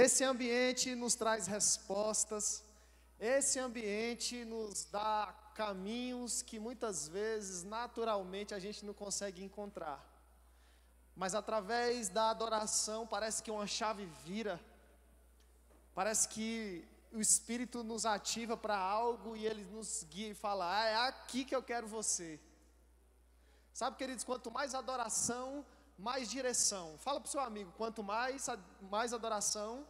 Esse ambiente nos traz respostas, esse ambiente nos dá caminhos que muitas vezes, naturalmente, a gente não consegue encontrar. Mas através da adoração, parece que uma chave vira, parece que o Espírito nos ativa para algo e Ele nos guia e fala: é aqui que eu quero você. Sabe, queridos, quanto mais adoração, mais direção. Fala para o seu amigo, quanto mais adoração,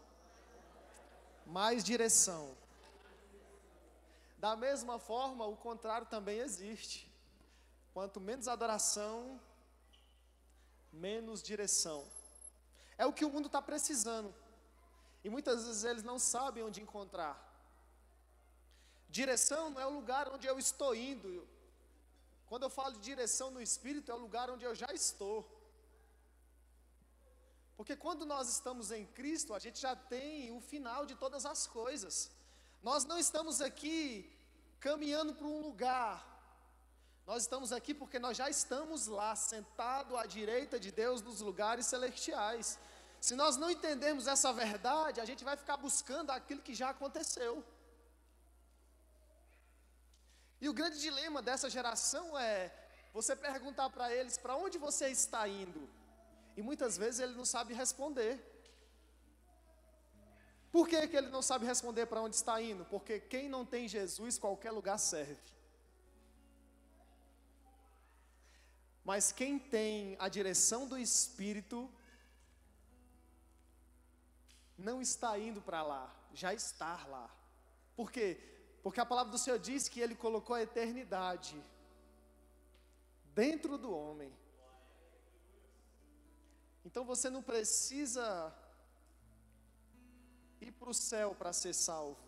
mais direção. Da mesma forma, o contrário também existe. Quanto menos adoração, menos direção. É o que o mundo está precisando. E muitas vezes eles não sabem onde encontrar. Direção não é o lugar onde eu estou indo. Quando eu falo de direção no Espírito, é o lugar onde eu já estou. Porque quando nós estamos em Cristo, a gente já tem o final de todas as coisas. Nós não estamos aqui caminhando para um lugar. Nós estamos aqui porque nós já estamos lá, sentados à direita de Deus nos lugares celestiais. Se nós não entendermos essa verdade, a gente vai ficar buscando aquilo que já aconteceu. E o grande dilema dessa geração é você perguntar para eles: para onde você está indo? E muitas vezes ele não sabe responder. Por que ele não sabe responder para onde está indo? Porque quem não tem Jesus, qualquer lugar serve. Mas quem tem a direção do Espírito, não está indo para lá, já está lá. Por quê? Porque a palavra do Senhor diz que Ele colocou a eternidade dentro do homem. Então você não precisa ir para o céu para ser salvo.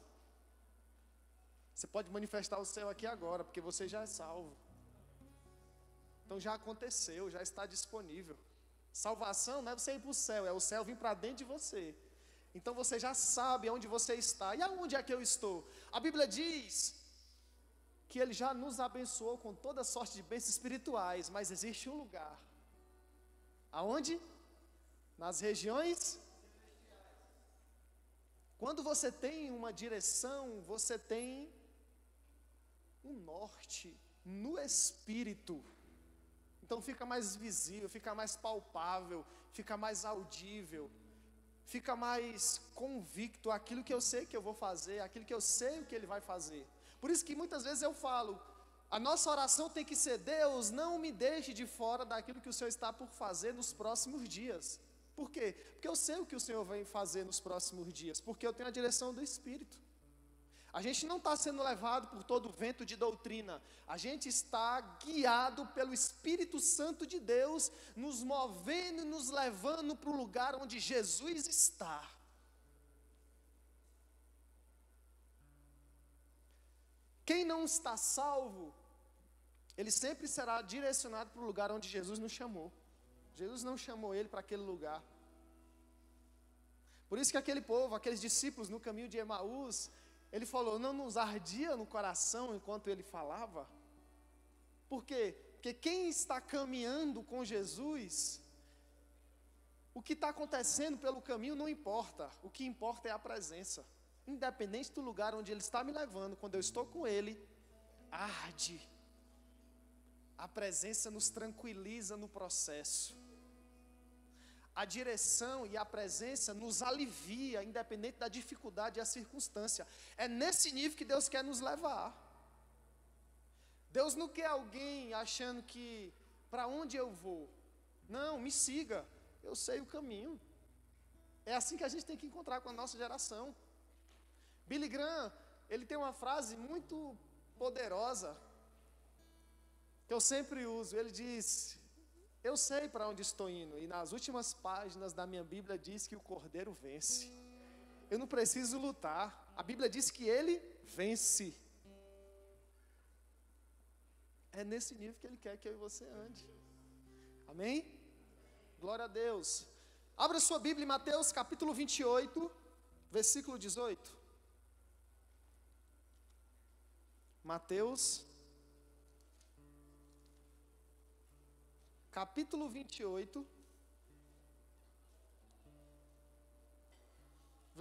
Você pode manifestar o céu aqui agora, porque você já é salvo. Então já aconteceu, já está disponível. Salvação não é você ir para o céu, é o céu vir para dentro de você. Então você já sabe aonde você está. E aonde é que eu estou? A Bíblia diz que Ele já nos abençoou com toda sorte de bênçãos espirituais, mas existe um lugar. Aonde? Nas regiões. Quando você tem uma direção, você tem um norte no Espírito. Então fica mais visível, fica mais palpável, fica mais audível, fica mais convicto aquilo que eu sei que eu vou fazer, aquilo que eu sei o que Ele vai fazer. Por isso que muitas vezes eu falo, a nossa oração tem que ser: Deus, não me deixe de fora daquilo que o Senhor está por fazer nos próximos dias. Por quê? Porque eu sei o que o Senhor vai fazer nos próximos dias, porque eu tenho a direção do Espírito. A gente não está sendo levado por todo o vento de doutrina, a gente está guiado pelo Espírito Santo de Deus, nos movendo e nos levando para o lugar onde Jesus está. Quem não está salvo, ele sempre será direcionado para o lugar onde Jesus nos chamou. Jesus não chamou ele para aquele lugar. Por isso que aquele povo, aqueles discípulos no caminho de Emaús, ele falou: não nos ardia no coração enquanto ele falava? Por quê? Porque quem está caminhando com Jesus, o que está acontecendo pelo caminho não importa. O que importa é a presença. Independente do lugar onde Ele está me levando, quando eu estou com Ele, arde. A presença nos tranquiliza no processo. A direção e a presença nos alivia, independente da dificuldade e a circunstância. É nesse nível que Deus quer nos levar. Deus não quer alguém achando que, para onde eu vou? Não, me siga, eu sei o caminho. É assim que a gente tem que encontrar com a nossa geração. Billy Graham, ele tem uma frase muito poderosa, que eu sempre uso. Ele diz: eu sei para onde estou indo, e nas últimas páginas da minha Bíblia diz que o Cordeiro vence. Eu não preciso lutar, a Bíblia diz que Ele vence. É nesse nível que Ele quer que eu e você ande. Amém? Glória a Deus. Abra sua Bíblia em Mateus capítulo 28, versículo 18. Mateus capítulo 28,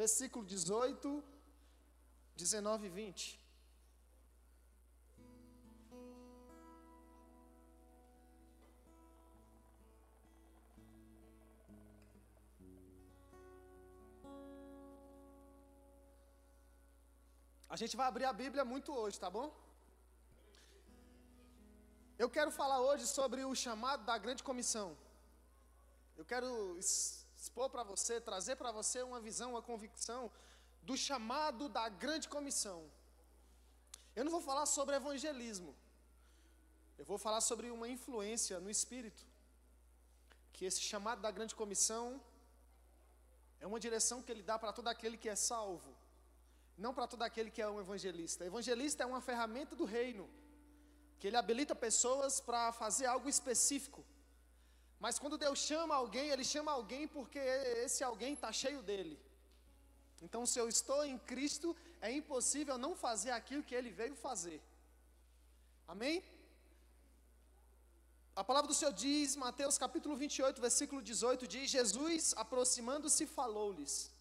versículo 18, 19 e 20. A gente vai abrir a Bíblia muito hoje, tá bom? Eu quero falar hoje sobre o chamado da grande comissão. Eu quero expor para você, trazer para você uma visão, uma convicção do chamado da grande comissão. Eu não vou falar sobre evangelismo. Eu vou falar sobre uma influência no Espírito. Que esse chamado da grande comissão é uma direção que ele dá para todo aquele que é salvo. Não para todo aquele que é um evangelista. Evangelista é uma ferramenta do reino, que ele habilita pessoas para fazer algo específico. Mas quando Deus chama alguém, Ele chama alguém porque esse alguém está cheio dele. Então, se eu estou em Cristo, é impossível não fazer aquilo que Ele veio fazer. Amém? A palavra do Senhor diz, Mateus capítulo 28, versículo 18, diz: Jesus, aproximando-se, falou-lhes,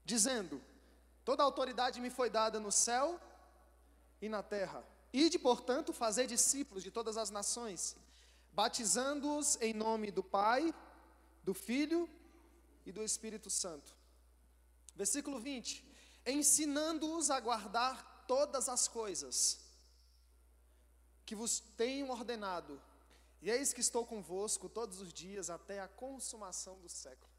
dizendo: toda autoridade me foi dada no céu e na terra. Ide, portanto, fazer discípulos de todas as nações, batizando-os em nome do Pai, do Filho e do Espírito Santo. Versículo 20: ensinando-os a guardar todas as coisas que vos tenho ordenado, e eis que estou convosco todos os dias até a consumação do século.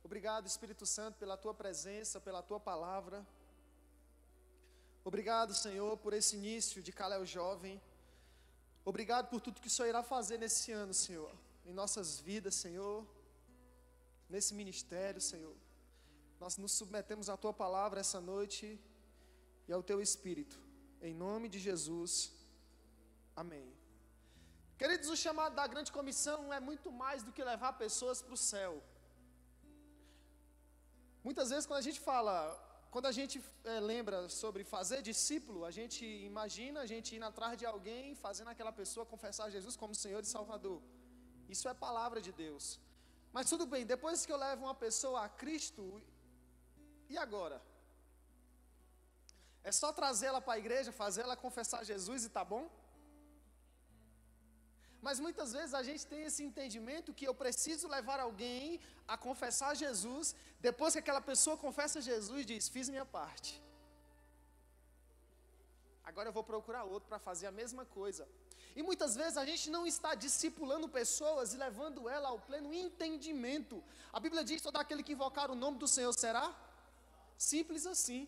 Obrigado, Espírito Santo, pela Tua presença, pela Tua palavra. Obrigado, Senhor, por esse início de Calel Jovem. Obrigado por tudo que o Senhor irá fazer nesse ano, Senhor, em nossas vidas, Senhor, nesse ministério, Senhor. Nós nos submetemos à Tua palavra essa noite e ao Teu Espírito, em nome de Jesus, amém. Queridos, o chamado da grande comissão é muito mais do que levar pessoas para o céu. Muitas vezes quando a gente lembra sobre fazer discípulo, a gente imagina a gente indo atrás de alguém, fazendo aquela pessoa confessar Jesus como Senhor e Salvador. Isso é palavra de Deus. Mas tudo bem, depois que eu levo uma pessoa a Cristo, e agora? É só trazê-la para a igreja, fazê-la confessar Jesus e tá bom? Mas muitas vezes a gente tem esse entendimento que eu preciso levar alguém a confessar Jesus, depois que aquela pessoa confessa Jesus, diz: fiz minha parte. Agora eu vou procurar outro para fazer a mesma coisa. E muitas vezes a gente não está discipulando pessoas e levando ela ao pleno entendimento. A Bíblia diz: todo aquele que invocar o nome do Senhor será simples assim.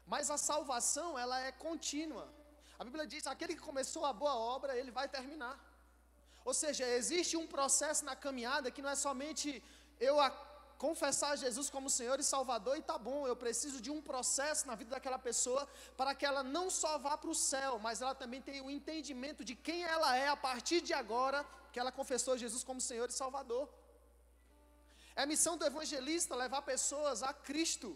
Mas a salvação, ela é contínua. A Bíblia diz: aquele que começou a boa obra, ele vai terminar. Ou seja, existe um processo na caminhada que não é somente eu confessar Jesus como Senhor e Salvador e tá bom. Eu preciso de um processo na vida daquela pessoa para que ela não só vá para o céu, mas ela também tenha o entendimento de quem ela é a partir de agora que ela confessou Jesus como Senhor e Salvador. É a missão do evangelista levar pessoas a Cristo,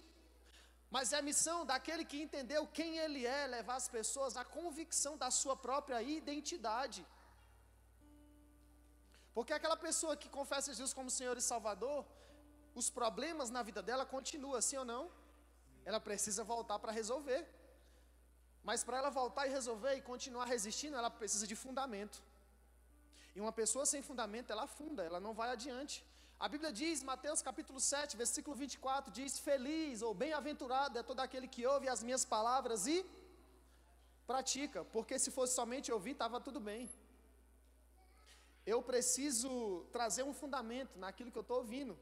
mas é a missão daquele que entendeu quem ele é, levar as pessoas à convicção da sua própria identidade. Porque aquela pessoa que confessa Jesus como Senhor e Salvador, os problemas na vida dela continuam, sim ou não? Ela precisa voltar para resolver. Mas para ela voltar e resolver e continuar resistindo, ela precisa de fundamento. E uma pessoa sem fundamento, ela afunda, ela não vai adiante. A Bíblia diz, Mateus capítulo 7, versículo 24, diz: feliz ou bem-aventurado é todo aquele que ouve as minhas palavras e pratica. Porque se fosse somente ouvir, estava tudo bem. Eu preciso trazer um fundamento naquilo que eu estou ouvindo.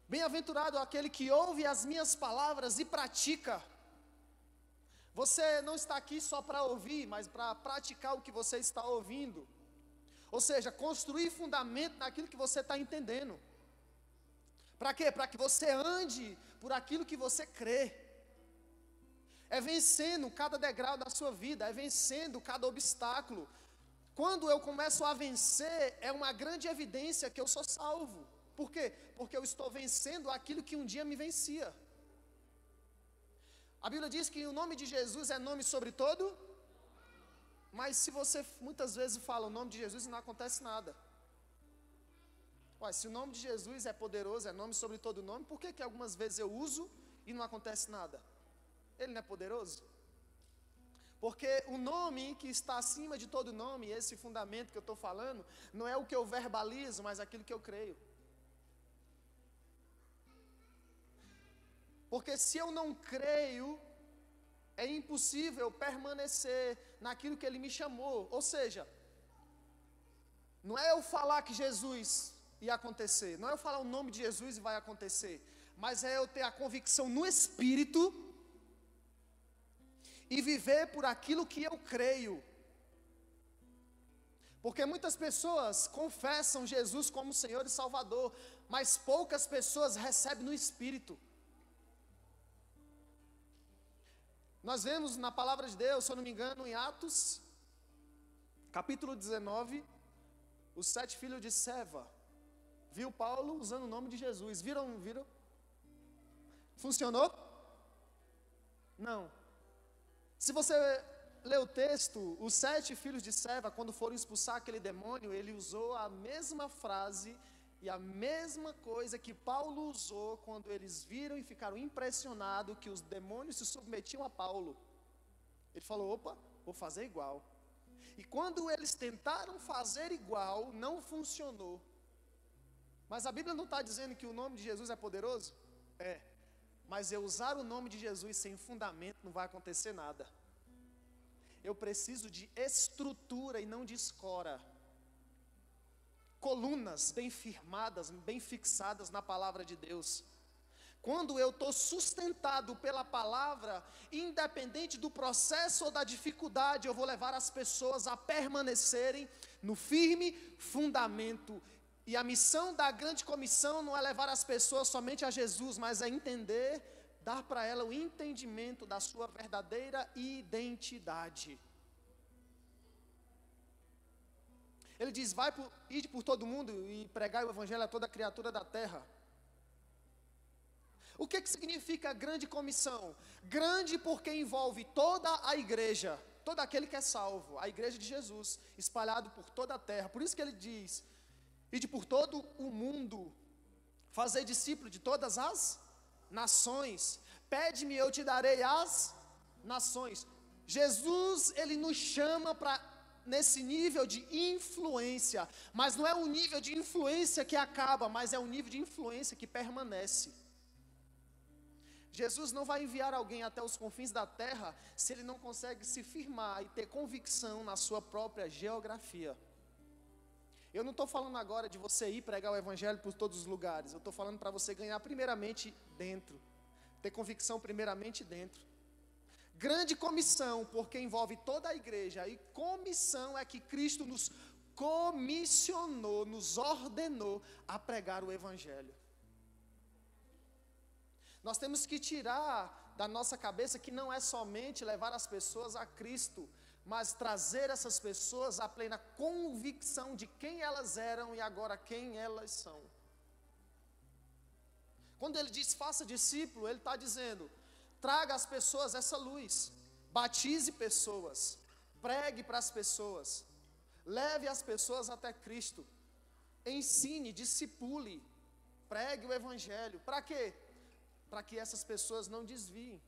Bem-aventurado é aquele que ouve as minhas palavras e pratica. Você não está aqui só para ouvir, mas para praticar o que você está ouvindo. Ou seja, construir fundamento naquilo que você está entendendo. Para quê? Para que você ande por aquilo que você crê. É vencendo cada degrau da sua vida, é vencendo cada obstáculo. Quando eu começo a vencer, é uma grande evidência que eu sou salvo. Por quê? Porque eu estou vencendo aquilo que um dia me vencia. A Bíblia diz que o nome de Jesus é nome sobre todo, mas se você muitas vezes fala o nome de Jesus e não acontece nada. Ué, se o nome de Jesus é poderoso, é nome sobre todo nome, por que algumas vezes eu uso e não acontece nada? Ele não é poderoso? Porque o nome que está acima de todo nome, esse fundamento que eu estou falando, não é o que eu verbalizo, mas aquilo que eu creio. Porque se eu não creio, é impossível permanecer naquilo que Ele me chamou. Ou seja, não é eu falar que Jesus ia acontecer, não é eu falar o nome de Jesus e vai acontecer, mas é eu ter a convicção no Espírito e viver por aquilo que eu creio. Porque muitas pessoas confessam Jesus como Senhor e Salvador, mas poucas pessoas recebem no Espírito. Nós vemos na palavra de Deus, se eu não me engano, em Atos, capítulo 19, os 7 filhos de Seva. Viu Paulo usando o nome de Jesus. Viram? Funcionou? Não. Se você ler o texto, os 7 filhos de Seva, quando foram expulsar aquele demônio, ele usou a mesma frase e a mesma coisa que Paulo usou quando eles viram e ficaram impressionados que os demônios se submetiam a Paulo. Ele falou, opa, vou fazer igual. E quando eles tentaram fazer igual, não funcionou. Mas a Bíblia não está dizendo que o nome de Jesus é poderoso? É. Mas eu usar o nome de Jesus sem fundamento não vai acontecer nada. Eu preciso de estrutura e não de escora. Colunas bem firmadas, bem fixadas na palavra de Deus. Quando eu estou sustentado pela palavra, independente do processo ou da dificuldade, eu vou levar as pessoas a permanecerem no firme fundamento. E a missão da grande comissão não é levar as pessoas somente a Jesus, mas é entender, dar para ela o entendimento da sua verdadeira identidade. Ele diz, ide por todo mundo e pregai o evangelho a toda criatura da terra. O que significa grande comissão? Grande porque envolve toda a igreja, todo aquele que é salvo, a igreja de Jesus, espalhado por toda a terra. Por isso que ele diz, ide por todo o mundo, fazer discípulo de todas as nações, pede-me eu te darei as nações. Jesus, ele nos chama para nesse nível de influência, mas não é um nível de influência que acaba, mas é um nível de influência que permanece. Jesus não vai enviar alguém até os confins da terra se ele não consegue se firmar e ter convicção na sua própria geografia. Eu não estou falando agora de você ir pregar o evangelho por todos os lugares, eu estou falando para você ganhar primeiramente dentro, ter convicção primeiramente dentro. Grande comissão, porque envolve toda a igreja, e comissão é que Cristo nos comissionou, nos ordenou a pregar o evangelho. Nós temos que tirar da nossa cabeça que não é somente levar as pessoas a Cristo, mas trazer essas pessoas à plena convicção de quem elas eram e agora quem elas são. Quando ele diz faça discípulo, ele está dizendo, traga às pessoas essa luz, batize pessoas, pregue para as pessoas, leve as pessoas até Cristo, ensine, discipule, pregue o evangelho. Para quê? Para que essas pessoas não desviem.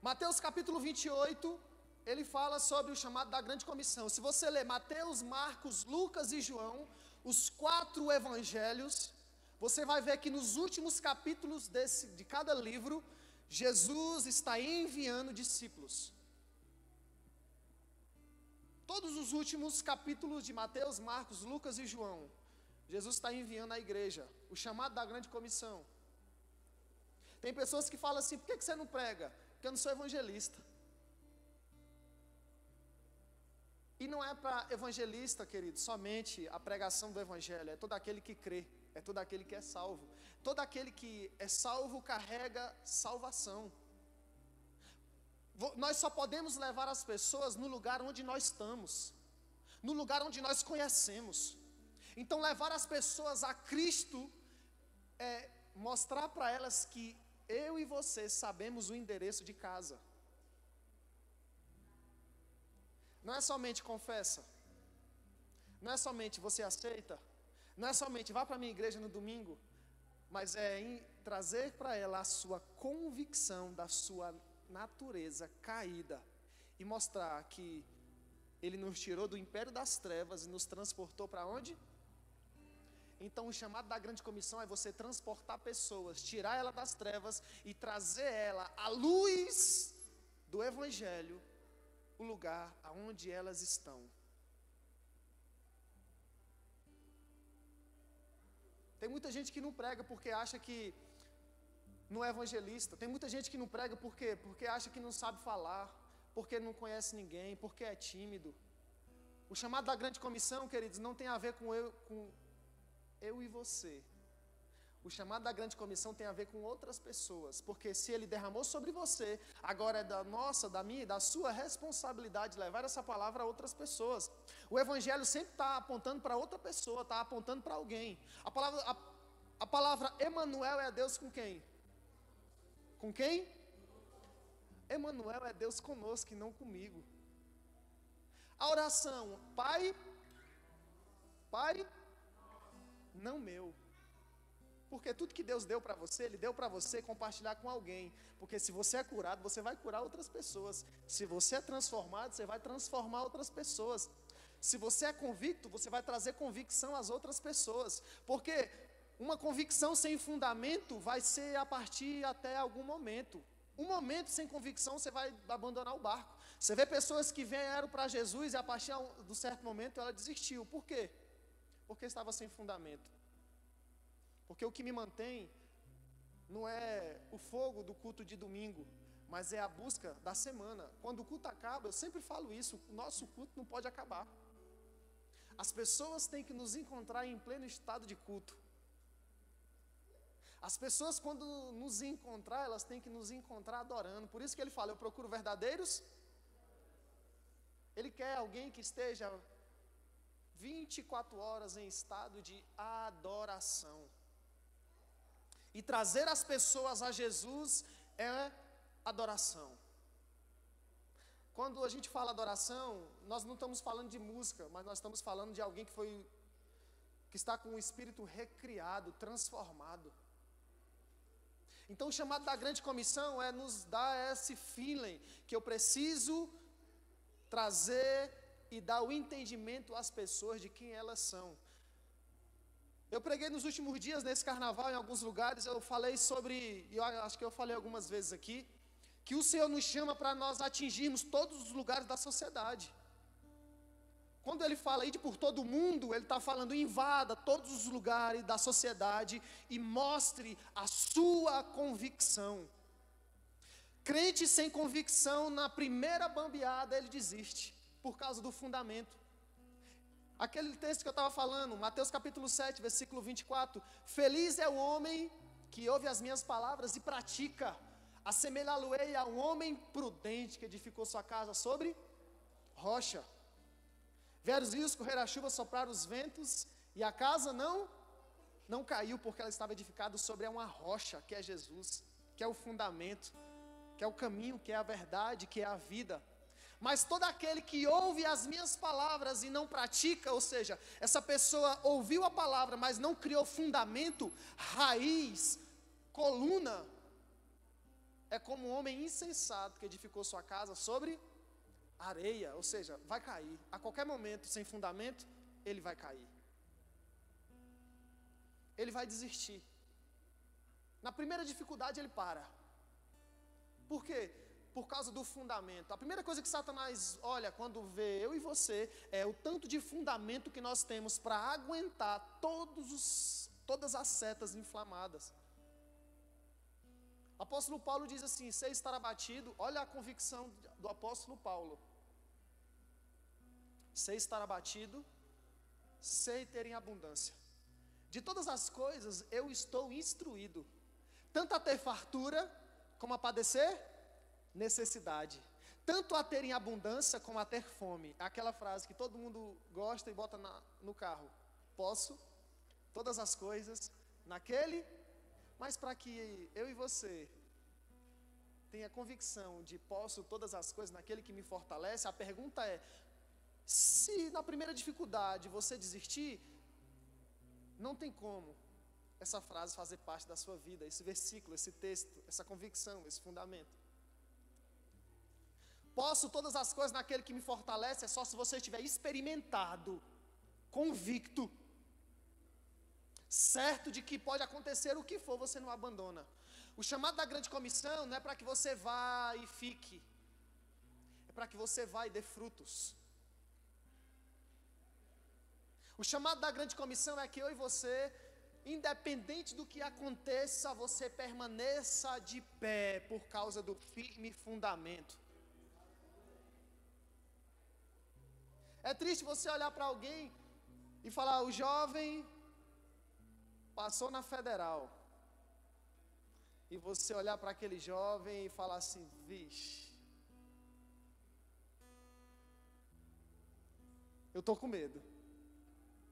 Mateus capítulo 28, ele fala sobre o chamado da grande comissão. Se você ler Mateus, Marcos, Lucas e João, os 4 evangelhos, você vai ver que nos últimos capítulos de cada livro, Jesus está enviando discípulos. Todos os últimos capítulos de Mateus, Marcos, Lucas e João, Jesus está enviando a igreja, o chamado da grande comissão. Tem pessoas que falam assim, por que você não prega? Porque eu não sou evangelista. E não é para evangelista, querido, somente a pregação do evangelho, é todo aquele que crê, é todo aquele que é salvo. Todo aquele que é salvo carrega salvação. Nós só podemos levar as pessoas no lugar onde nós estamos, no lugar onde nós conhecemos. Então levar as pessoas a Cristo é mostrar para elas que eu e você sabemos o endereço de casa. Não é somente confessa, não é somente você aceita, não é somente vá para a minha igreja no domingo, mas é trazer para ela a sua convicção da sua natureza caída e mostrar que Ele nos tirou do império das trevas e nos transportou para onde? Então o chamado da grande comissão é você transportar pessoas, tirar ela das trevas e trazer ela à luz do Evangelho, o lugar aonde elas estão. Tem muita gente que não prega porque acha que não é evangelista. Tem muita gente que não prega porque acha que não sabe falar, porque não conhece ninguém, porque é tímido. O chamado da grande comissão, queridos, não tem a ver com eu e você. O chamado da grande comissão tem a ver com outras pessoas, porque se Ele derramou sobre você, agora é da minha e da sua responsabilidade levar essa palavra a outras pessoas. O Evangelho sempre está apontando para outra pessoa, está apontando para alguém. A palavra Emanuel é Deus com quem? Com quem? Emanuel é Deus conosco e não comigo. A oração, Pai, não meu. Porque tudo que Deus deu para você, Ele deu para você compartilhar com alguém. Porque se você é curado, você vai curar outras pessoas. Se você é transformado, você vai transformar outras pessoas. Se você é convicto, você vai trazer convicção às outras pessoas. Porque uma convicção sem fundamento vai ser a partir até algum momento. Um momento sem convicção, você vai abandonar o barco. Você vê pessoas que vieram para Jesus e a partir de um certo momento ela desistiu. Por quê? Porque estava sem fundamento. Porque o que me mantém não é o fogo do culto de domingo, mas é a busca da semana. Quando o culto acaba, eu sempre falo isso, o nosso culto não pode acabar. As pessoas têm que nos encontrar em pleno estado de culto. As pessoas, quando nos encontrar, elas têm que nos encontrar adorando. Por isso que ele fala, eu procuro verdadeiros. Ele quer alguém que esteja 24 horas em estado de adoração. E trazer as pessoas a Jesus é adoração. Quando a gente fala adoração, nós não estamos falando de música, mas nós estamos falando de alguém que está com o espírito recriado, transformado. Então o chamado da grande comissão é nos dar esse feeling que eu preciso trazer e dar o entendimento às pessoas de quem elas são. Eu preguei nos últimos dias, nesse carnaval, em alguns lugares, eu falei sobre, eu acho que eu falei algumas vezes aqui, que o Senhor nos chama para nós atingirmos todos os lugares da sociedade. Quando Ele fala ide por todo mundo, Ele está falando invada todos os lugares da sociedade e mostre a sua convicção. Crente sem convicção, na primeira bambeada, ele desiste, por causa do fundamento. Aquele texto que eu estava falando, Mateus capítulo 7, versículo 24. Feliz é o homem que ouve as minhas palavras e pratica. Assemelhá-lo-ei a um homem prudente que edificou sua casa sobre rocha. Vieram os rios, correr a chuva, soprar os ventos, e a casa não caiu, porque ela estava edificada sobre uma rocha, que é Jesus, que é o fundamento, que é o caminho, que é a verdade, que é a vida. Mas todo aquele que ouve as minhas palavras e não pratica, ou seja, essa pessoa ouviu a palavra, mas não criou fundamento, raiz, coluna, é como um homem insensato que edificou sua casa sobre areia, ou seja, vai cair. A qualquer momento, sem fundamento, ele vai cair. Ele vai desistir. Na primeira dificuldade ele para. Por quê? Por causa do fundamento. A primeira coisa que Satanás olha quando vê eu e você é o tanto de fundamento que nós temos para aguentar todas as setas inflamadas. O apóstolo Paulo diz assim, sei estar abatido, olha a convicção do apóstolo Paulo. Sei estar abatido, sei ter em abundância. De todas as coisas eu estou instruído, tanto a ter fartura, como a padecer necessidade, tanto a ter em abundância como a ter fome. É aquela frase que todo mundo gosta e bota no carro. Posso todas as coisas naquele, mas para que eu e você tenha convicção de posso todas as coisas naquele que me fortalece, a pergunta é, Se na primeira dificuldade você desistir, não tem como essa frase fazer parte da sua vida, esse versículo, esse texto, essa convicção, esse fundamento. Posso todas as coisas naquele que me fortalece, é só se você estiver experimentado, convicto, certo de que pode acontecer o que for, você não abandona. O chamado da grande comissão não é para que você vá e fique, é para que você vá e dê frutos. O chamado da grande comissão é que eu e você, independente do que aconteça, você permaneça de pé por causa do firme fundamento. É triste você olhar para alguém e falar: o jovem passou na federal. E você olhar para aquele jovem e falar assim: vixe, eu estou com medo.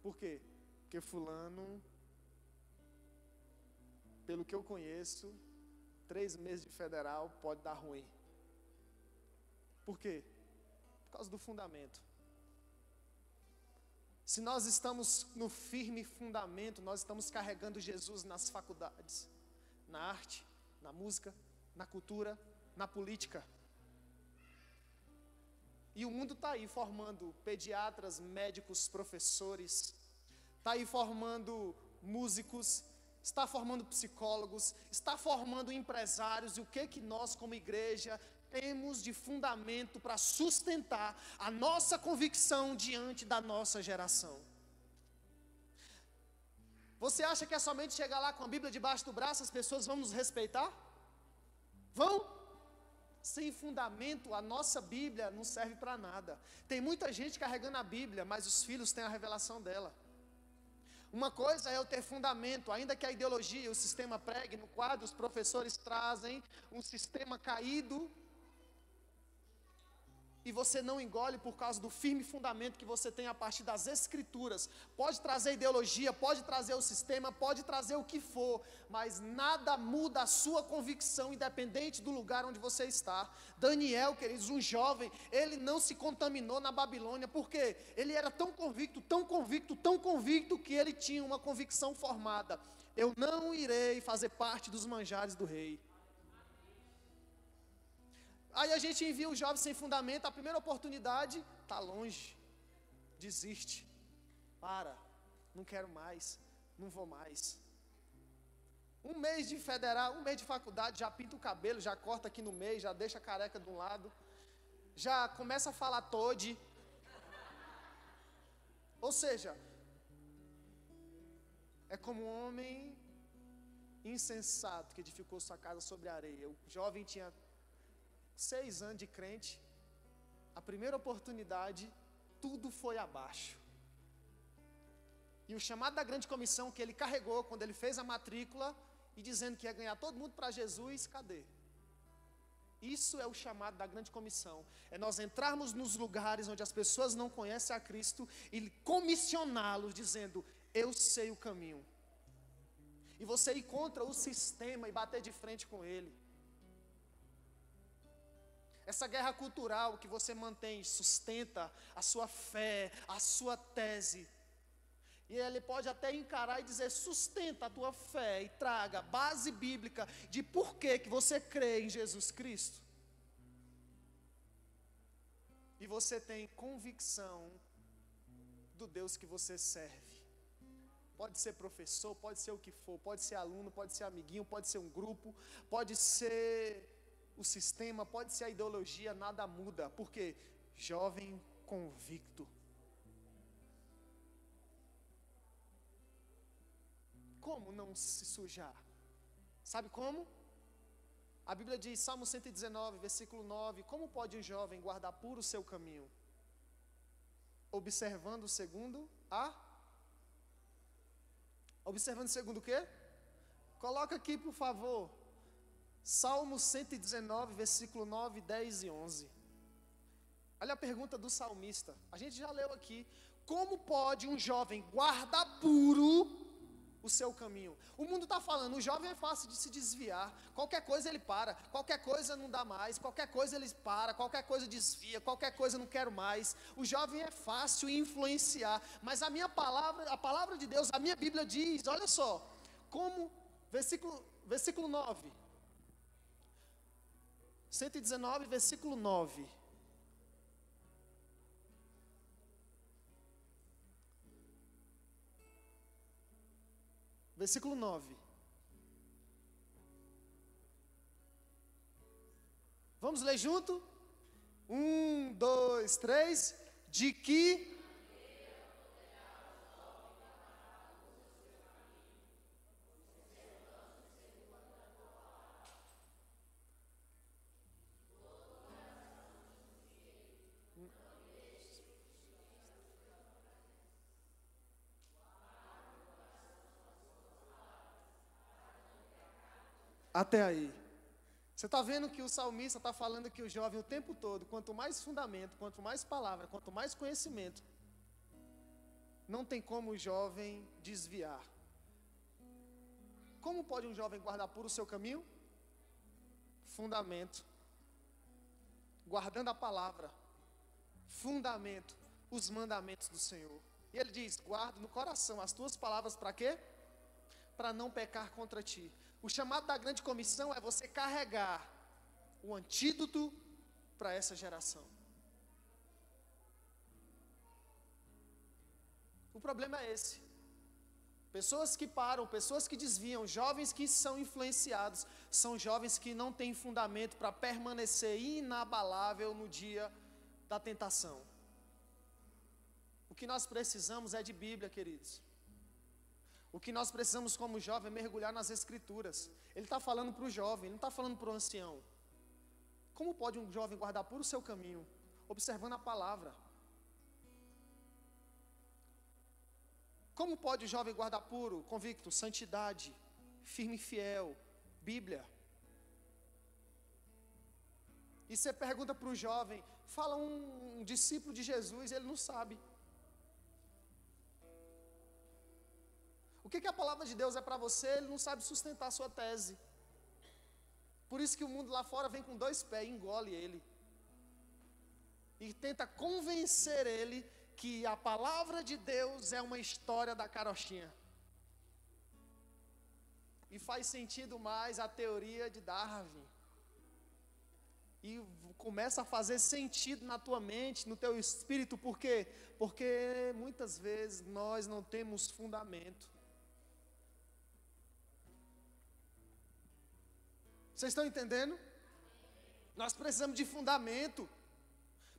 Por quê? Porque fulano, pelo que eu conheço, 3 meses de federal pode dar ruim. Por quê? Por causa do fundamento. Se nós estamos no firme fundamento, nós estamos carregando Jesus nas faculdades, na arte, na música, na cultura, na política. E o mundo está aí formando pediatras, médicos, professores, está aí formando músicos, está formando psicólogos, está formando empresários. E o que nós como igreja temos de fundamento para sustentar a nossa convicção diante da nossa geração? Você acha que é somente chegar lá com a Bíblia debaixo do braço, as pessoas vão nos respeitar? Vão? Sem fundamento, a nossa Bíblia não serve para nada. Tem muita gente carregando a Bíblia, mas os filhos têm a revelação dela. Uma coisa é eu ter fundamento, ainda que a ideologia, o sistema pregue no quadro, os professores trazem um sistema caído, e você não engole por causa do firme fundamento que você tem a partir das Escrituras. Pode trazer ideologia, pode trazer o sistema, pode trazer o que for, mas nada muda a sua convicção, independente do lugar onde você está. Daniel, queridos, um jovem, ele não se contaminou na Babilônia, porque ele era tão convicto, tão convicto, tão convicto, que ele tinha uma convicção formada: eu não irei fazer parte dos manjares do rei. Aí a gente envia o jovem sem fundamento, a primeira oportunidade, está longe, desiste, não quero mais, não vou mais. 1 mês de federal, 1 mês de faculdade, já pinta o cabelo, já corta aqui no meio, já deixa a careca de um lado, já começa a falar tode. Ou seja, é como um homem insensato que edificou sua casa sobre a areia. O jovem tinha 6 anos de crente, a primeira oportunidade, tudo foi abaixo. E o chamado da grande comissão que ele carregou quando ele fez a matrícula, e dizendo que ia ganhar todo mundo para Jesus, cadê? Isso é o chamado da grande comissão, é nós entrarmos nos lugares onde as pessoas não conhecem a Cristo e comissioná-los dizendo: eu sei o caminho. E você ir contra o sistema e bater de frente com ele. Essa guerra cultural que você mantém, sustenta a sua fé, a sua tese. E ele pode até encarar e dizer: sustenta a tua fé e traga base bíblica de por que você crê em Jesus Cristo. E você tem convicção do Deus que você serve. Pode ser professor, pode ser o que for, pode ser aluno, pode ser amiguinho, pode ser um grupo, pode ser o sistema, pode ser a ideologia, nada muda. Por quê? Jovem convicto. Como não se sujar? Sabe como? A Bíblia diz, Salmo 119, versículo 9: como pode um jovem guardar puro o seu caminho? Observando segundo Observando segundo o quê? Coloca aqui, por favor. Salmo 119, versículo 9, 10 e 11. Olha a pergunta do salmista. A gente já leu aqui. Como pode um jovem guardar puro o seu caminho. O mundo está falando, o jovem é fácil de se desviar, qualquer coisa ele para, qualquer coisa não dá mais, qualquer coisa ele para, qualquer coisa desvia, qualquer coisa não quero mais. O jovem é fácil influenciar, mas a minha palavra, a palavra de Deus, a minha Bíblia diz, olha só, como, versículo 9, 119, versículo 9. Versículo 9. Vamos ler junto? 1, 2, 3. De que até aí. Você está vendo que o salmista está falando que o jovem o tempo todo, quanto mais fundamento, quanto mais palavra, quanto mais conhecimento, não tem como o jovem desviar. Como pode um jovem guardar puro o seu caminho? Fundamento. Guardando a palavra. Fundamento. Os mandamentos do Senhor. E ele diz, guarda no coração as tuas palavras para quê? Para não pecar contra ti. O chamado da grande comissão é você carregar o antídoto para essa geração. O problema é esse. Pessoas que param, pessoas que desviam, jovens que são influenciados, são jovens que não têm fundamento para permanecer inabalável no dia da tentação. O que nós precisamos é de Bíblia, queridos. O que nós precisamos como jovem é mergulhar nas Escrituras. Ele está falando para o jovem, ele não está falando para o ancião. Como pode um jovem guardar puro o seu caminho? Observando a palavra. Como pode o jovem guardar puro, convicto, santidade, firme e fiel, Bíblia? E você pergunta para o jovem, fala um discípulo de Jesus, ele não sabe. O que a palavra de Deus é para você, ele não sabe sustentar a sua tese. Por isso que o mundo lá fora vem com 2 pés e engole ele. E tenta convencer ele que a palavra de Deus é uma história da carochinha. E faz sentido mais a teoria de Darwin. E começa a fazer sentido na tua mente, no teu espírito. Por quê? Porque muitas vezes nós não temos fundamento. Vocês estão entendendo? Nós precisamos de fundamento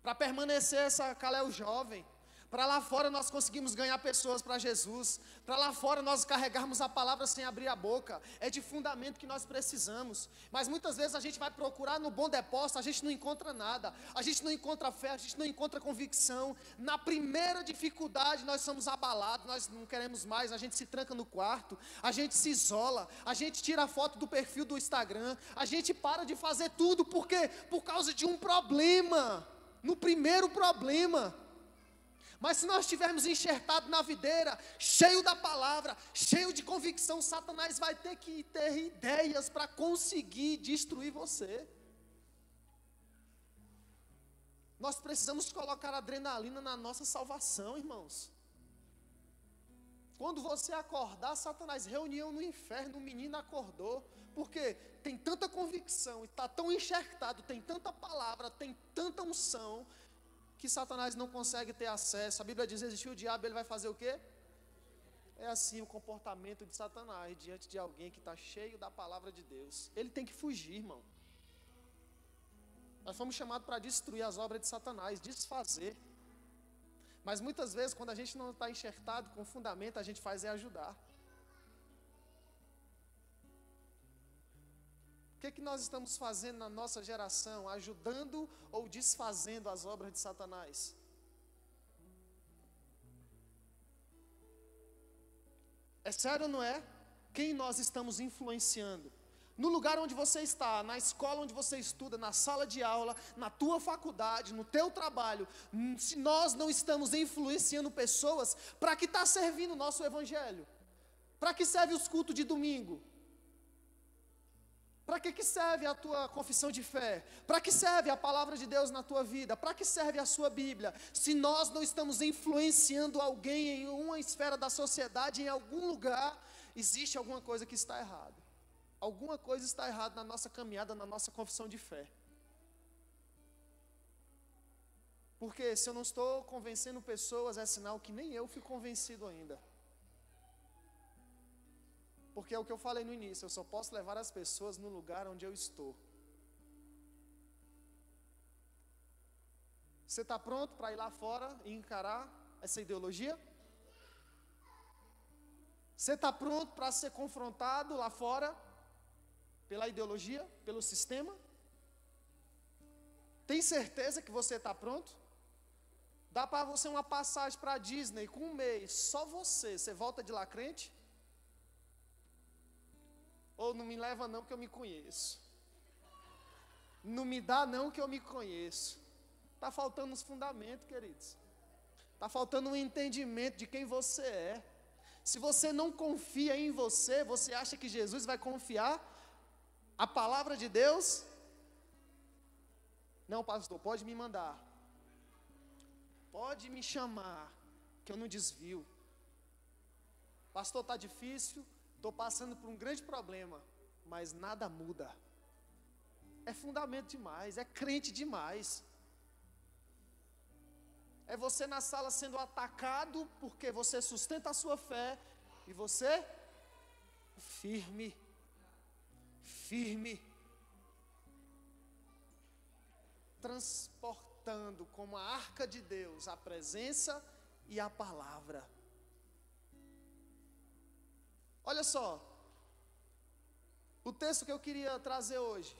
para permanecer essa Calel jovem. Para lá fora nós conseguimos ganhar pessoas para Jesus. Para lá fora nós carregarmos a palavra sem abrir a boca. É de fundamento que nós precisamos. Mas muitas vezes a gente vai procurar no bom depósito, a gente não encontra nada. A gente não encontra fé, a gente não encontra convicção. Na primeira dificuldade nós somos abalados, nós não queremos mais, a gente se tranca no quarto, a gente se isola, a gente tira a foto do perfil do Instagram, a gente para de fazer tudo, por quê? Por causa de um problema. No primeiro problema. Mas se nós estivermos enxertados na videira, cheio da palavra, cheio de convicção, Satanás vai ter que ter ideias para conseguir destruir você. Nós precisamos colocar adrenalina na nossa salvação, irmãos. Quando você acordar, Satanás, reunião no inferno, o menino acordou. Porque tem tanta convicção, está tão enxertado, tem tanta palavra, tem tanta unção, que Satanás não consegue ter acesso. A Bíblia diz, existiu o diabo, ele vai fazer o quê? É assim o comportamento de Satanás diante de alguém que está cheio da palavra de Deus. Ele tem que fugir, irmão. Nós fomos chamados para destruir as obras de Satanás, desfazer. Mas muitas vezes, quando a gente não está enxertado com fundamento, a gente faz é ajudar. O que nós estamos fazendo na nossa geração? Ajudando ou desfazendo as obras de Satanás? É sério ou não é? Quem nós estamos influenciando? No lugar onde você está, na escola onde você estuda, na sala de aula, na tua faculdade, no teu trabalho, se nós não estamos influenciando pessoas, para que está servindo o nosso evangelho? Para que serve os cultos de domingo? Para que serve a tua confissão de fé? Para que serve a palavra de Deus na tua vida? Para que serve a sua Bíblia? Se nós não estamos influenciando alguém em uma esfera da sociedade, em algum lugar, existe alguma coisa que está errada. Alguma coisa está errada na nossa caminhada, na nossa confissão de fé. Porque se eu não estou convencendo pessoas, é sinal que nem eu fui convencido ainda. Porque é o que eu falei no início, eu só posso levar as pessoas no lugar onde eu estou. Você está pronto para ir lá fora e encarar essa ideologia? Você está pronto para ser confrontado lá fora pela ideologia, pelo sistema? Tem certeza que você está pronto? Dá para você uma passagem para a Disney com um mês, só você volta de lá crente? Ou não me leva não que eu me conheço. Não me dá não que eu me conheço. Está faltando os fundamentos, queridos. Está faltando um entendimento de quem você é. Se você não confia em você, você acha que Jesus vai confiar a palavra de Deus? Não, pastor, pode me mandar. Pode me chamar, que eu não desvio. Pastor, está difícil. Estou passando por um grande problema, mas nada muda. É fundamento demais, é crente demais. É você na sala sendo atacado porque você sustenta a sua fé e você firme, transportando como a arca de Deus a presença e a palavra. Olha só, o texto que eu queria trazer hoje,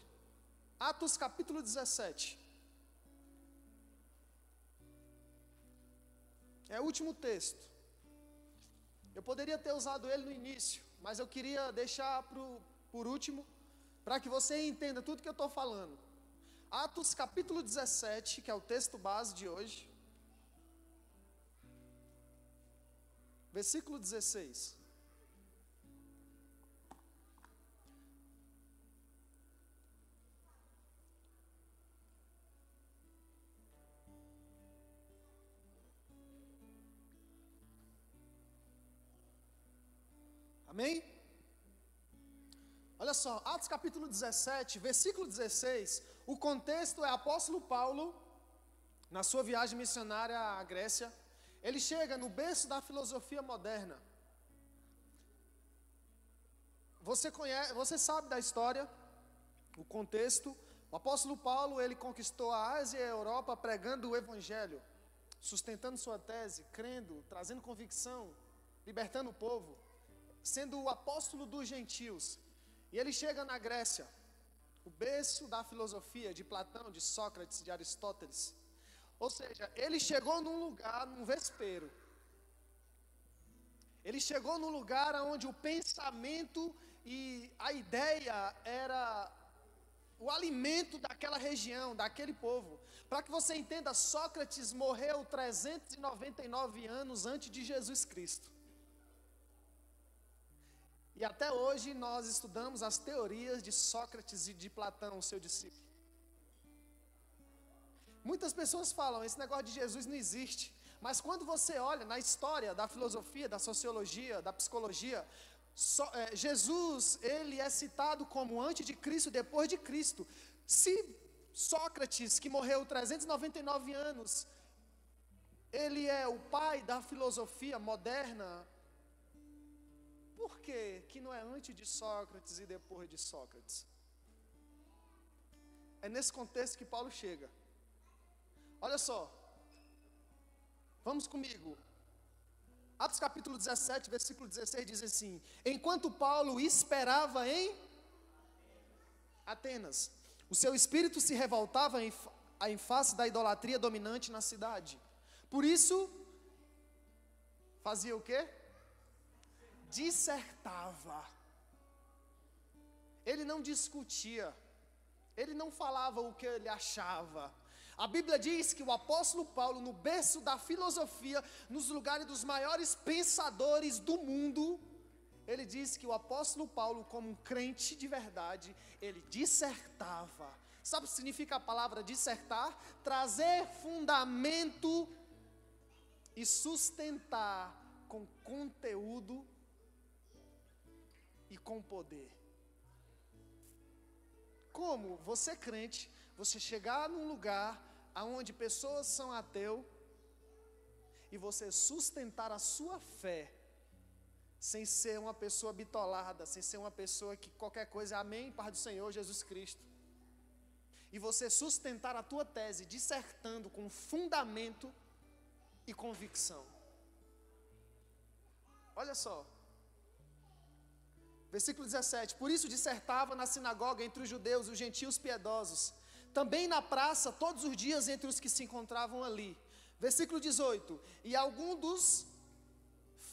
Atos capítulo 17. É o último texto. Eu poderia ter usado ele no início, mas eu queria deixar por último, para que você entenda tudo que eu estou falando. Atos capítulo 17, que é o texto base de hoje, versículo 16. Amém? Olha só, Atos capítulo 17, versículo 16, o contexto é apóstolo Paulo, na sua viagem missionária à Grécia, ele chega no berço da filosofia moderna. Você sabe da história, o contexto. O apóstolo Paulo, ele conquistou a Ásia e a Europa pregando o evangelho, sustentando sua tese, crendo, trazendo convicção, libertando o povo, sendo o apóstolo dos gentios. E ele chega na Grécia, o berço da filosofia de Platão, de Sócrates, de Aristóteles. Ou seja, ele chegou num lugar, num vespeiro. Ele chegou num lugar onde o pensamento e a ideia era o alimento daquela região, daquele povo. Para que você entenda, Sócrates morreu 399 anos antes de Jesus Cristo. E até hoje nós estudamos as teorias de Sócrates e de Platão, seu discípulo. Muitas pessoas falam, esse negócio de Jesus não existe. Mas quando você olha na história da filosofia, da sociologia, da psicologia, Jesus, ele é citado como antes de Cristo, depois de Cristo. Se Sócrates, que morreu 399 anos, ele é o pai da filosofia moderna, por que não é antes de Sócrates e depois de Sócrates? É nesse contexto que Paulo chega. Olha só, vamos comigo. Atos capítulo 17, versículo 16 diz assim: enquanto Paulo esperava em Atenas, o seu espírito se revoltava em face da idolatria dominante na cidade. Por isso, fazia o quê? Dissertava. Ele não discutia, ele não falava o que ele achava. A Bíblia diz que o apóstolo Paulo, no berço da filosofia, nos lugares dos maiores pensadores do mundo, ele diz que o apóstolo Paulo, como um crente de verdade, ele dissertava. Sabe o que significa a palavra dissertar? Trazer fundamento e sustentar com conteúdo e com poder. Como você crente, você chegar num lugar onde pessoas são ateus e você sustentar a sua fé, sem ser uma pessoa bitolada, sem ser uma pessoa que qualquer coisa, amém, paz do Senhor Jesus Cristo. E você sustentar a tua tese, dissertando com fundamento e convicção. Olha só. Versículo 17. Por isso dissertava na sinagoga entre os judeus e os gentios piedosos. Também na praça, todos os dias entre os que se encontravam ali. Versículo 18. E alguns dos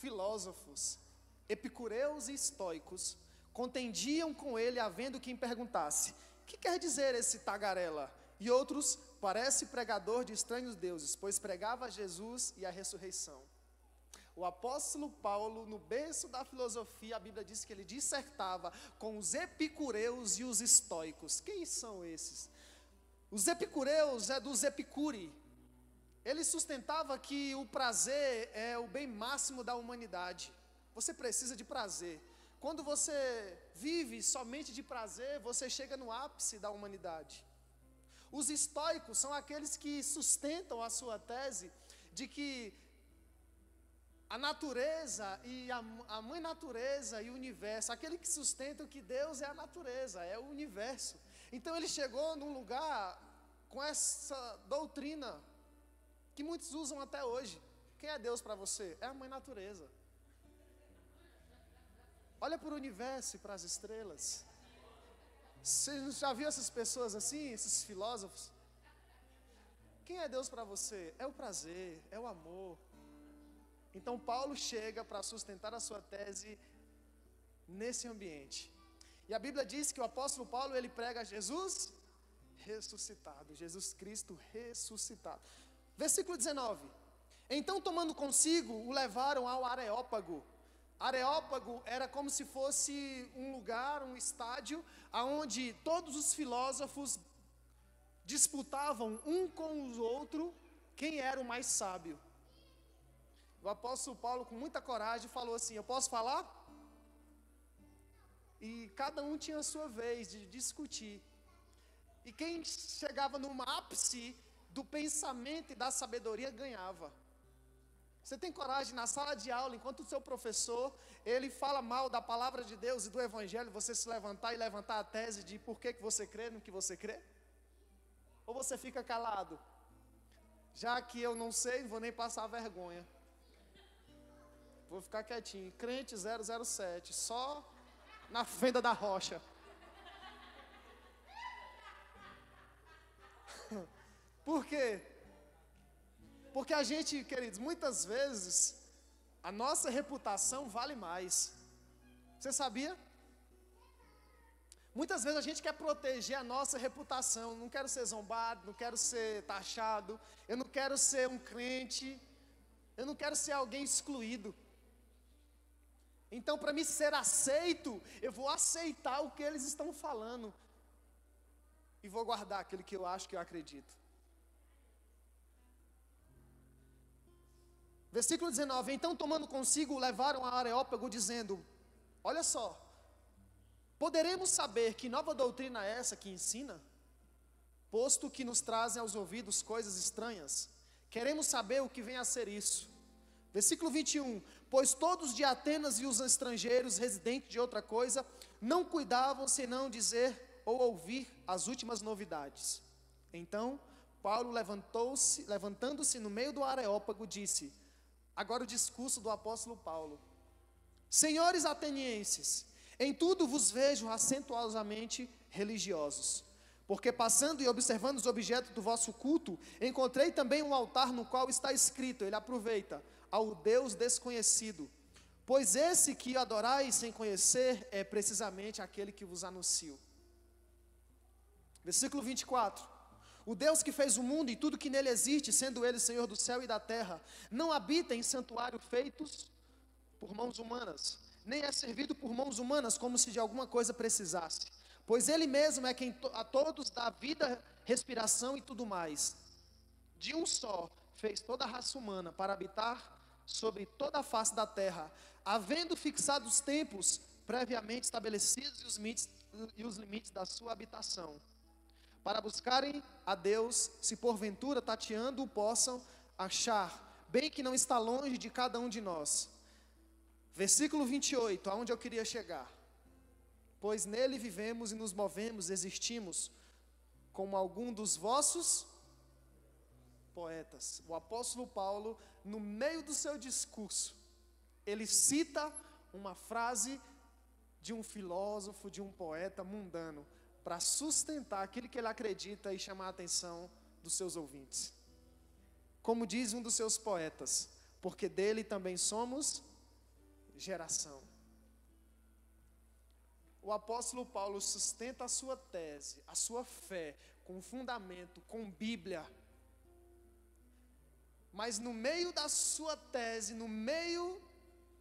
filósofos, epicureus e estoicos, contendiam com ele, havendo quem perguntasse: que quer dizer esse tagarela? E outros: parece pregador de estranhos deuses, pois pregava Jesus e a ressurreição. O apóstolo Paulo, no berço da filosofia, a Bíblia diz que ele dissertava com os epicureus e os estoicos. Quem são esses? Os epicureus é dos epicuri. Ele sustentava que o prazer é o bem máximo da humanidade. Você precisa de prazer. Quando você vive somente de prazer, você chega no ápice da humanidade. Os estoicos são aqueles que sustentam a sua tese de que a natureza e a mãe natureza e o universo, aquele que sustenta que Deus é a natureza, é o universo. Então ele chegou num lugar com essa doutrina que muitos usam até hoje. Quem é Deus para você? É a mãe natureza. Olha para o universo e para as estrelas. Você já viu essas pessoas assim, esses filósofos? Quem é Deus para você? É o prazer, é o amor. Então Paulo chega para sustentar a sua tese nesse ambiente. E a Bíblia diz que o apóstolo Paulo, ele prega Jesus ressuscitado, Jesus Cristo ressuscitado. Versículo 19. Então, tomando consigo, o levaram ao Areópago. Areópago era como se fosse um lugar, um estádio, onde todos os filósofos disputavam um com o outro quem era o mais sábio. O apóstolo Paulo, com muita coragem, falou assim: eu posso falar? E cada um tinha a sua vez de discutir. E quem chegava no ápice do pensamento e da sabedoria ganhava. Você tem coragem na sala de aula, enquanto o seu professor, ele fala mal da palavra de Deus e do evangelho, você se levantar e levantar a tese de por que você crê no que você crê? Ou você fica calado? Já que eu não sei, não vou nem passar vergonha. Vou ficar quietinho. Crente 007, só na fenda da rocha. Por quê? Porque a gente, queridos, muitas vezes a nossa reputação vale mais. Você sabia? Muitas vezes a gente quer proteger a nossa reputação. Não quero ser zombado, não quero ser taxado, eu não quero ser um crente, eu não quero ser alguém excluído. Então, para me ser aceito, eu vou aceitar o que eles estão falando e vou guardar aquilo que eu acho que eu acredito. Versículo 19. Então, tomando consigo, o levaram a Areópago, dizendo: olha só, poderemos saber que nova doutrina é essa que ensina? Posto que nos trazem aos ouvidos coisas estranhas, queremos saber o que vem a ser isso. Versículo 21. Pois todos de Atenas e os estrangeiros residentes de outra coisa não cuidavam senão dizer ou ouvir as últimas novidades. Então Paulo levantando-se no meio do Areópago, disse, agora o discurso do apóstolo Paulo: senhores atenienses, em tudo vos vejo acentuosamente religiosos, porque passando e observando os objetos do vosso culto, encontrei também um altar no qual está escrito, ele aproveita, ao Deus desconhecido, pois esse que adorais sem conhecer é precisamente aquele que vos anuncio. Versículo 24. O Deus que fez o mundo e tudo que nele existe, sendo ele Senhor do céu e da terra, não habita em santuário feitos por mãos humanas, nem é servido por mãos humanas, como se de alguma coisa precisasse. Pois Ele mesmo é quem a todos dá vida, respiração e tudo mais. De um só, fez toda a raça humana para habitar sobre toda a face da terra, havendo fixado os tempos previamente estabelecidos e os limites da sua habitação, para buscarem a Deus, se porventura tateando o possam achar, bem que não está longe de cada um de nós. Versículo 28, aonde eu queria chegar. Pois nele vivemos e nos movemos, existimos, como algum dos vossos poetas. O apóstolo Paulo, no meio do seu discurso, ele cita uma frase de um filósofo, de um poeta mundano, para sustentar aquilo que ele acredita e chamar a atenção dos seus ouvintes. Como diz um dos seus poetas, porque dele também somos geração. O apóstolo Paulo sustenta a sua tese, a sua fé, com fundamento, com Bíblia. Mas no meio da sua tese, no meio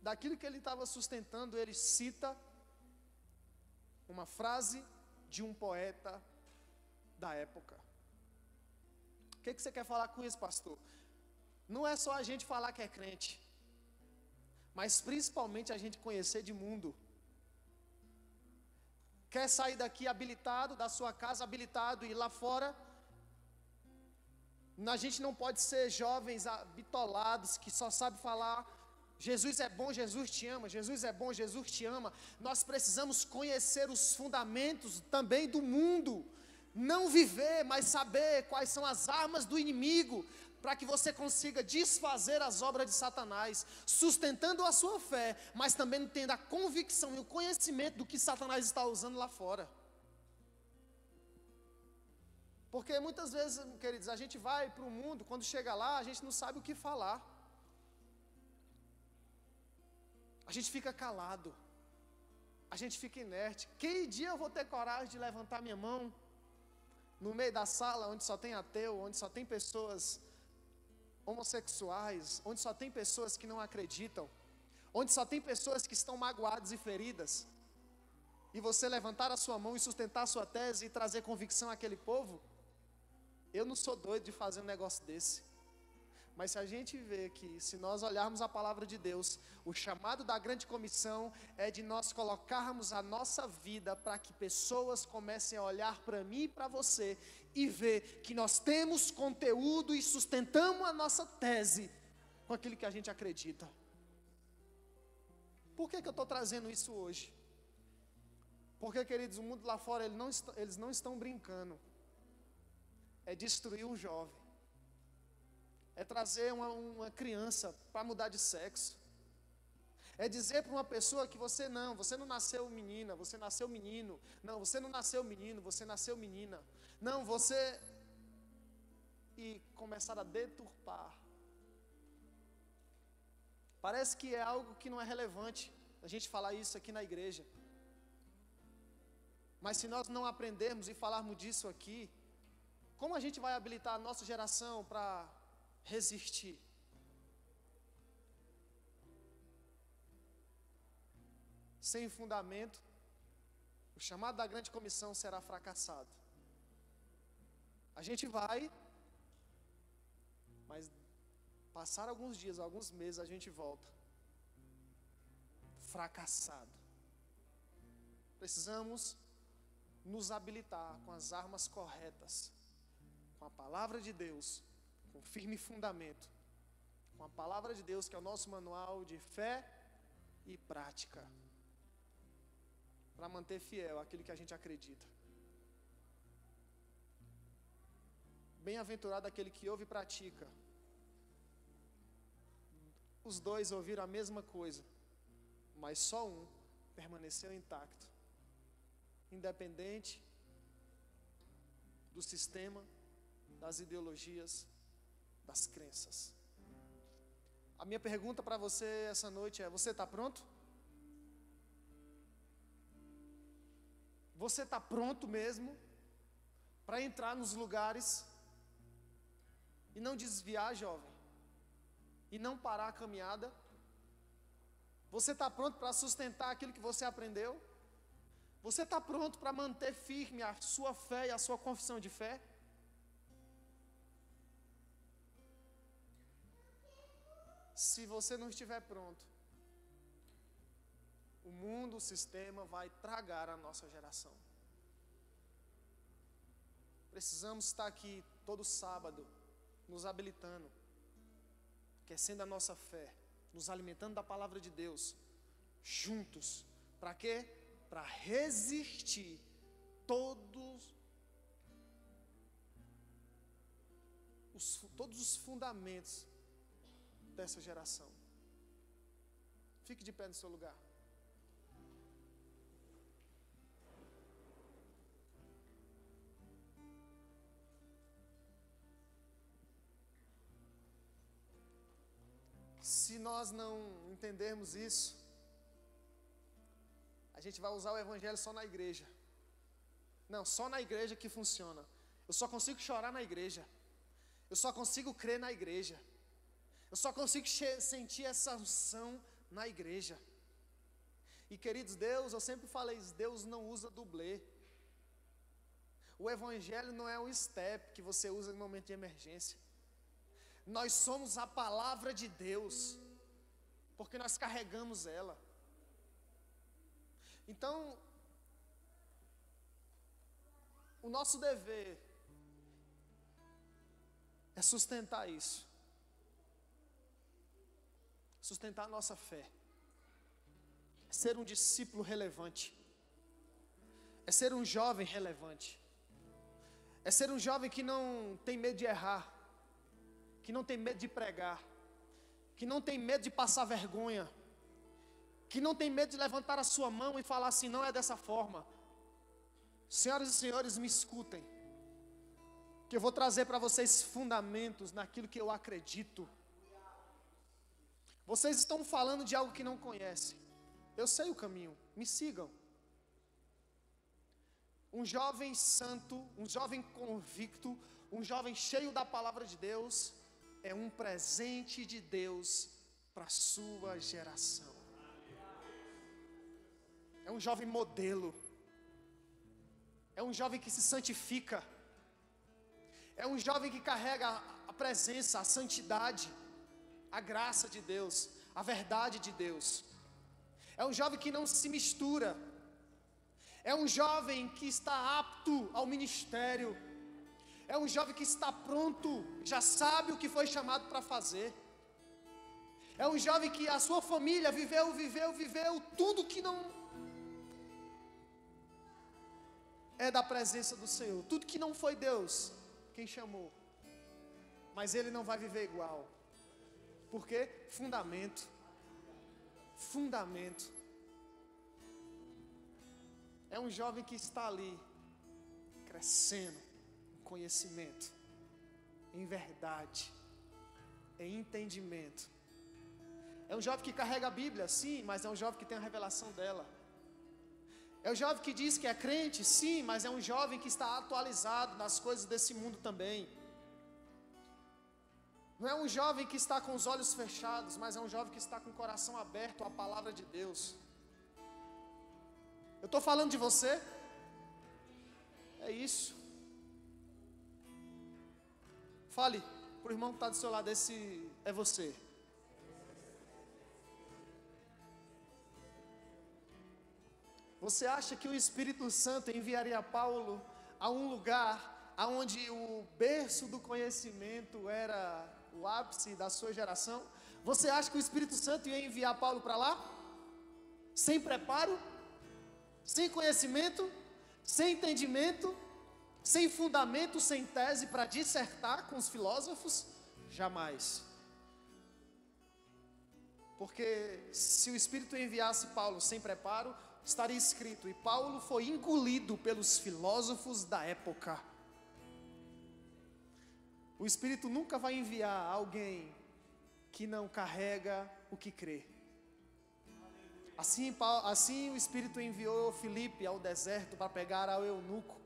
daquilo que ele estava sustentando, ele cita uma frase de um poeta da época. O que você quer falar com isso, pastor? Não é só a gente falar que é crente, mas principalmente a gente conhecer de mundo. Quer sair daqui habilitado, da sua casa habilitado, e ir lá fora? A gente não pode ser jovens bitolados que só sabem falar Jesus é bom, Jesus te ama, Jesus é bom, Jesus te ama. Nós precisamos conhecer os fundamentos também do mundo. Não viver, mas saber quais são as armas do inimigo, para que você consiga desfazer as obras de Satanás, sustentando a sua fé, mas também tendo a convicção e o conhecimento do que Satanás está usando lá fora. Porque muitas vezes, queridos, a gente vai para o mundo, quando chega lá, a gente não sabe o que falar. A gente fica calado, a gente fica inerte. Que dia eu vou ter coragem de levantar minha mão no meio da sala onde só tem ateu, onde só tem pessoas homossexuais, onde só tem pessoas que não acreditam, onde só tem pessoas que estão magoadas e feridas, e você levantar a sua mão e sustentar a sua tese e trazer convicção àquele povo? Eu não sou doido de fazer um negócio desse. Mas se a gente vê que, se nós olharmos a palavra de Deus, o chamado da grande comissão é de nós colocarmos a nossa vida para que pessoas comecem a olhar para mim e para você e ver que nós temos conteúdo e sustentamos a nossa tese com aquilo que a gente acredita. Por que eu estou trazendo isso hoje? Porque, queridos, o mundo lá fora, eles não estão brincando. É destruir um jovem. É trazer uma criança para mudar de sexo. É dizer para uma pessoa que você não nasceu menina, você nasceu menino. Não, você não nasceu menino, você nasceu menina. Não, você... E começar a deturpar. Parece que é algo que não é relevante a gente falar isso aqui na igreja. Mas se nós não aprendermos e falarmos disso aqui, como a gente vai habilitar a nossa geração para resistir? Sem fundamento, o chamado da grande comissão será fracassado. A gente vai, mas passar alguns dias, alguns meses, a gente volta fracassado. Precisamos nos habilitar com as armas corretas, com a palavra de Deus, com firme fundamento, com a palavra de Deus, que é o nosso manual de fé e prática, para manter fiel aquilo que a gente acredita. Bem-aventurado aquele que ouve e pratica. Os dois ouviram a mesma coisa, mas só um permaneceu intacto, independente do sistema, das ideologias, das crenças. A minha pergunta para você essa noite é: você está pronto? Você está pronto mesmo para entrar nos lugares e não desviar, jovem, e não parar a caminhada? Você está pronto para sustentar aquilo que você aprendeu? Você está pronto para manter firme a sua fé e a sua confissão de fé? Se você não estiver pronto, o mundo, o sistema vai tragar a nossa geração. Precisamos estar aqui todo sábado, nos habilitando, aquecendo a nossa fé, nos alimentando da palavra de Deus, juntos. Para quê? Para resistir todos os fundamentos dessa geração. Fique de pé no seu lugar. Se nós não entendermos isso, a gente vai usar o evangelho só na igreja. Não, só na igreja que funciona. Eu só consigo chorar na igreja. Eu só consigo crer na igreja. Eu só consigo sentir essa unção na igreja. E queridos, Deus, eu sempre falei isso, Deus não usa dublê. O evangelho não é um step que você usa em momento de emergência. Nós somos a palavra de Deus, porque nós carregamos ela. Então, o nosso dever é sustentar isso, sustentar a nossa fé, é ser um discípulo relevante, é ser um jovem relevante, é ser um jovem que não tem medo de errar, que não tem medo de pregar, que não tem medo de passar vergonha, que não tem medo de levantar a sua mão e falar assim, não é dessa forma. Senhoras e senhores, me escutem, que eu vou trazer para vocês fundamentos naquilo que eu acredito. Vocês estão falando de algo que não conhecem, eu sei o caminho, me sigam. Um jovem santo, um jovem convicto, um jovem cheio da palavra de Deus, é um presente de Deus para a sua geração. É um jovem modelo. É um jovem que se santifica. É um jovem que carrega a presença, a santidade, a graça de Deus, a verdade de Deus. É um jovem que não se mistura. É um jovem que está apto ao ministério. É um jovem que está pronto, já sabe o que foi chamado para fazer. É um jovem que a sua família viveu tudo que não é da presença do Senhor. Tudo que não foi Deus quem chamou. Mas ele não vai viver igual. Por quê? Fundamento. Fundamento. É um jovem que está ali, crescendo em conhecimento, em verdade, em entendimento. É um jovem que carrega a Bíblia, sim, mas é um jovem que tem a revelação dela. É um jovem que diz que é crente, sim, mas é um jovem que está atualizado nas coisas desse mundo também. Não é um jovem que está com os olhos fechados, mas é um jovem que está com o coração aberto à palavra de Deus. Eu estou falando de você? É isso. Fale para o irmão que está do seu lado, esse é você. Você acha que o Espírito Santo enviaria Paulo a um lugar onde o berço do conhecimento era o ápice da sua geração? Você acha que o Espírito Santo ia enviar Paulo para lá? Sem preparo? Sem conhecimento? Sem entendimento? Sem fundamento, sem tese para dissertar com os filósofos? Jamais. Porque se o Espírito enviasse Paulo sem preparo, estaria escrito, e Paulo foi engolido pelos filósofos da época. O Espírito nunca vai enviar alguém que não carrega o que crê. Assim o Espírito enviou Filipe ao deserto para pregar ao eunuco.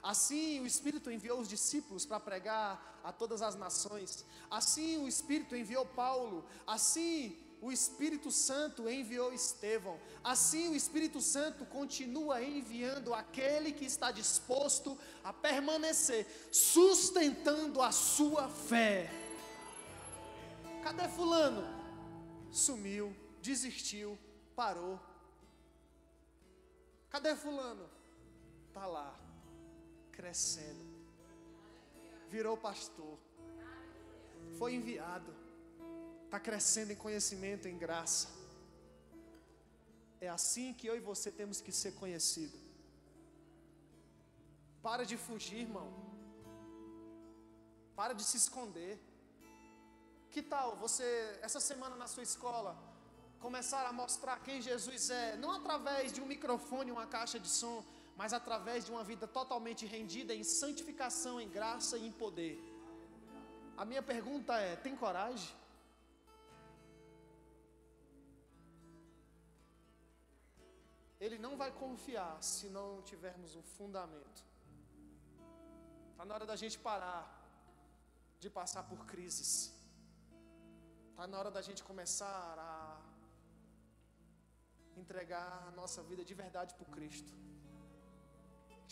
Assim o Espírito enviou os discípulos para pregar a todas as nações. Assim o Espírito enviou Paulo. Assim o Espírito Santo enviou Estevão, assim o Espírito Santo continua enviando aquele que está disposto a permanecer, sustentando a sua fé. Cadê fulano? Sumiu, desistiu, parou. Cadê fulano? Está lá, crescendo, virou pastor, foi enviado, está crescendo em conhecimento, em graça. É assim que eu e você temos que ser conhecidos. Para de fugir, irmão. Para de se esconder. Que tal você, essa semana na sua escola, começar a mostrar quem Jesus é, não através de um microfone, uma caixa de som, mas através de uma vida totalmente rendida em santificação, em graça e em poder. A minha pergunta é: tem coragem? Ele não vai confiar se não tivermos um fundamento. Está na hora da gente parar de passar por crises. Está na hora da gente começar a entregar a nossa vida de verdade para o Cristo.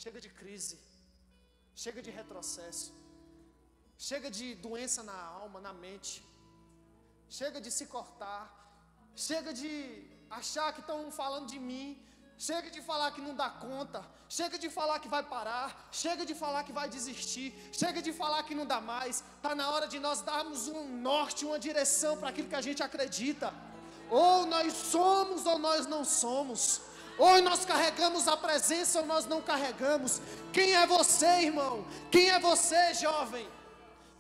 Chega de crise, chega de retrocesso, chega de doença na alma, na mente, chega de se cortar, chega de achar que estão falando de mim, chega de falar que não dá conta, chega de falar que vai parar, chega de falar que vai desistir, chega de falar que não dá mais. Está na hora de nós darmos um norte, uma direção para aquilo que a gente acredita. Ou nós somos ou nós não somos. Ou nós carregamos a presença ou nós não carregamos. Quem é você, irmão? Quem é você, jovem?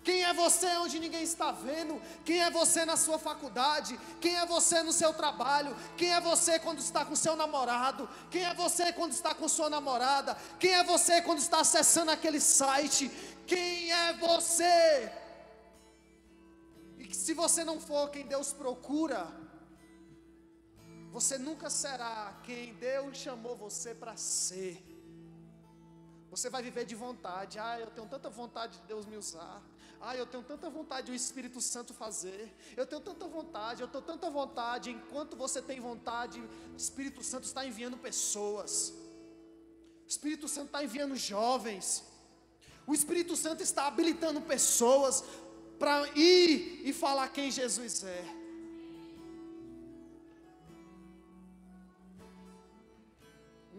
Quem é você onde ninguém está vendo? Quem é você na sua faculdade? Quem é você no seu trabalho? Quem é você quando está com seu namorado? Quem é você quando está com sua namorada? Quem é você quando está acessando aquele site? Quem é você? E se você não for quem Deus procura, você nunca será quem Deus chamou você para ser. Você vai viver de vontade. Eu tenho tanta vontade de Deus me usar. Eu tenho tanta vontade de o Espírito Santo fazer. Eu tenho tanta vontade. Enquanto você tem vontade, o Espírito Santo está enviando pessoas. O Espírito Santo está enviando jovens. O Espírito Santo está habilitando pessoas para ir e falar quem Jesus é.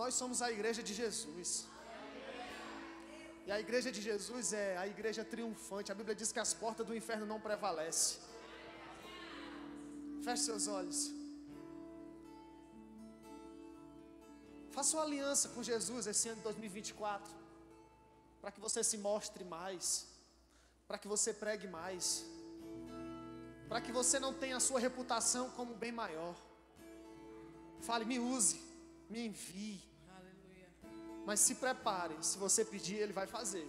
Nós somos a igreja de Jesus. E a igreja de Jesus é a igreja triunfante. A Bíblia diz que as portas do inferno não prevalecem. Feche seus olhos. Faça uma aliança com Jesus esse ano de 2024. Para que você se mostre mais. Para que você pregue mais. Para que você não tenha a sua reputação como bem maior. Fale, me use, me envie. Mas se prepare, se você pedir, Ele vai fazer.